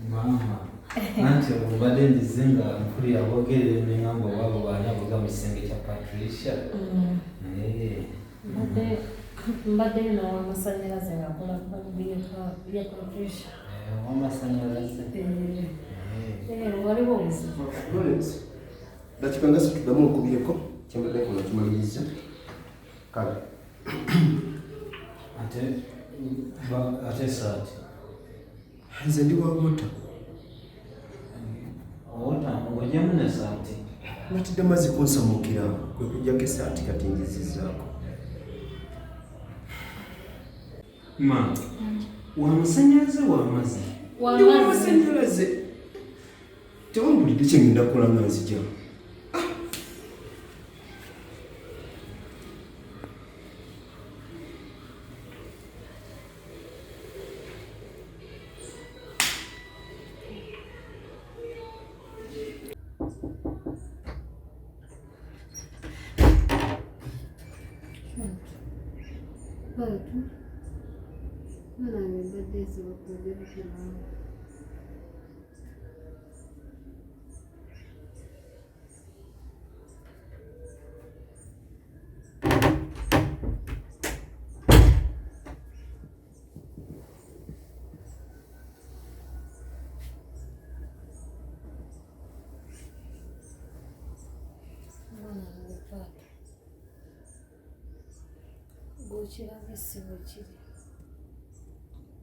Mama. Anti obadde ndizenga mpulira abogerera n'engamba wabo baana boga mu kisenge kya Patricia. Mbadde n'ow'amasannyalaze ng'akola bya Patricia. Ow'amasannyalaze? Waliwo obuzibu. Dakika nga situddamu okubyeko kyembadde kola kimaliriza. Kale. Ate saati. Nze ndi wa wota. Wota ng'oggyamu ne saati. Natidde mazzi kunsamukira kwe kujjako esaati kati ngizizaako. Ma, w'amasannyalaze w'amazzi? Ndi w'amasannyalaze. Tewambulidde kye ngenda kukola nga nzija.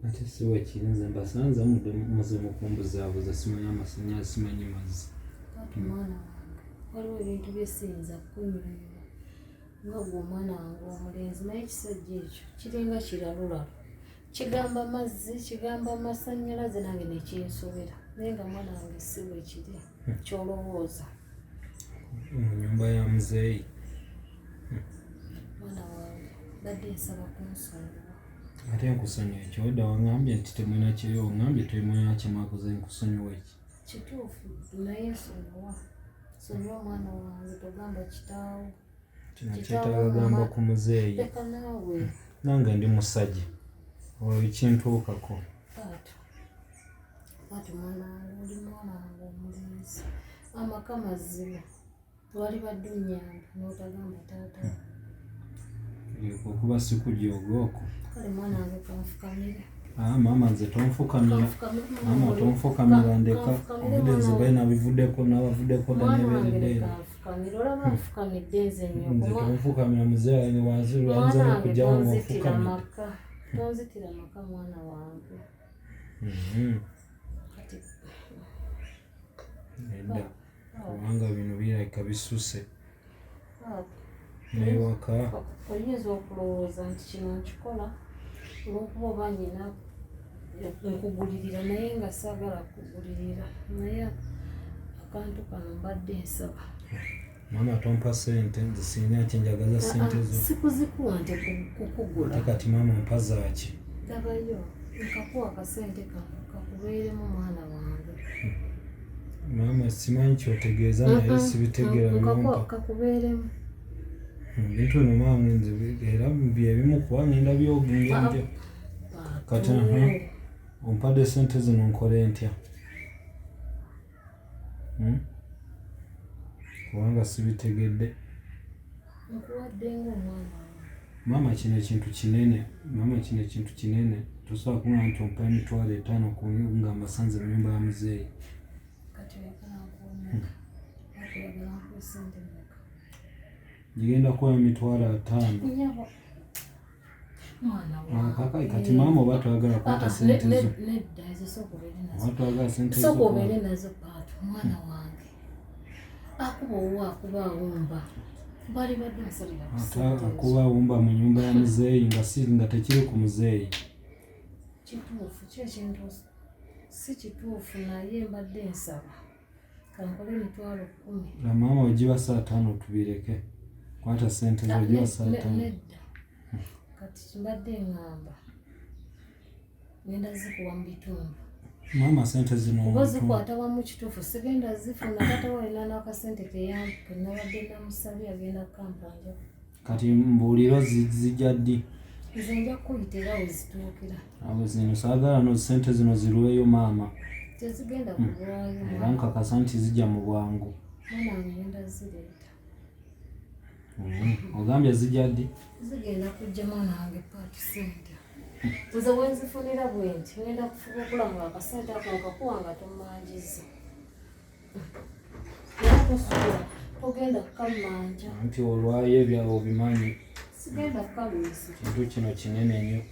Ate si weekiri nze mbasanze muze mukumbuzabuza simanyi amasannyalaze simanyi mazzi. Kati mwana wange waliwo ebintu bye siyinza kunyumirwa nga gwe omwana wange omulenzi naye ekisajja ekyo kiringa kiralulalu kigamba mazzi kigamba amasannyalaze nange nekinsobera naye nga mwana wange si weekiri kyolowooza mu nyumba ya muzeeyi. Mwana wange badde nsaba kunsonyiwa. Ate nkusonyiwa ekyo wedda wangambye nti temulina kiri ongambye temulina kyemakuze nkusonyiwa eki. Kituufu naye nsonyiwa. Nsonyiwa mwana wange togamba kitaawo. Kino kyetaaga gamba ku muzeeyi. Leka naawe. Nange ndi musajja. Olwo kintuukako. Kati mwana wange oli mwana wange omulenzi. Amaka mazima. Wali badde onnyamba n'otagamba taata. Okuba si kujoogaoko. Kale mwana wange kanfukamire. Mama nze tonfukamira. Mama tonfukamira ndeka. Evidence baina bivuddeko n'abavuddeko n'ebeereddeera. Kanfukamire olaba nfukamidde nze nnyo. Nze tonfukamira muzeeyi ni wanziri wanze okujjawo ng'onfukamira. Tonzitira maka mwana wange. Kati edda kubanga bino birabika bisuse n'ewaka. Oyinza okulowooza nti kino nkikola olw'okuba oba nyina nkugulirira naye nga saagala kugulirira naye akantu kano mbadde nsaba. Mama tompa ssente nze sirina kyenjagaza ssente zo. Sikuzikuwa nti kukugula. Ate kati mama mpa zaaki? Dabayo nkakuwa akasente kano kakubeeremu mwana wange. Mama simanyi kyotegeeza naye sibitegeera byompa. Kakubeeremu. Ebintu bino mama nze era byebimu kuba ngenda byogenja. Kati ompadde ssente zino nkole ntya? Kubanga sibitegedde. Nkuwadde ng'omwana wange. Mama kino ekintu kinene. Mama kino ekintu kinene. Tosobola kuŋŋamba nti ompa emitwalo 5 nga mbasanze mu nnyumba ya muzeeyi. Kati oyagala nkuwomeka. Kati oyagala nkuwa ssente mmeka? Ngenda kuwa emitwalo 5. Nnyabo. Mwana wange. Kaka kati mama oba toyagala kwata ssente zo. Nedda ezo sooka obeere nazo. Oba toyagala ssente zo. Sooka obeere nazo Paatu mwana wange. Akuba owa akuba awumba. Bali badde nsalira ku ssente. Akuba awumba mu nnyumba ya muzeeyi nga tekiri ku muzeeyi. Kituufu kyo ekintu si kituufu naye mbadde nsaba. Kankole emitwalo 10. Na mama ogiba saa 5 tubireke. Kwata ssente zo ogiba saa 5. Nedda. Kati mbadde ngamba. Ngenda zikuwa mu bitundu. Mama ssente zino Kuba zikwata wamu kituufu sigenda zifuna kata walina n'akasente kenabadde namusabye agenda kampanja. Kati mbuuliro zijja ddi? nze nja kuyita era wezituukira. Awo zino saagala no ssente zino zirweyo maama. Tezigenda kulwayo. Era nkakasa nti zijja mu bwangu. Mwana wange ngenda zireeta. Ogambye zijja ddi? Zigenda kujja mwana wange paati ssente. Nze wenzifunira bwe nti ngenda kufuba okulanga akasente ako nkakuwa nga tomanjiza. Era tosuula togenda kukamanja. Anti olwayo ebyawo obimanyi. Sigenda kukaluusa. Kintu kino kinene nnyo.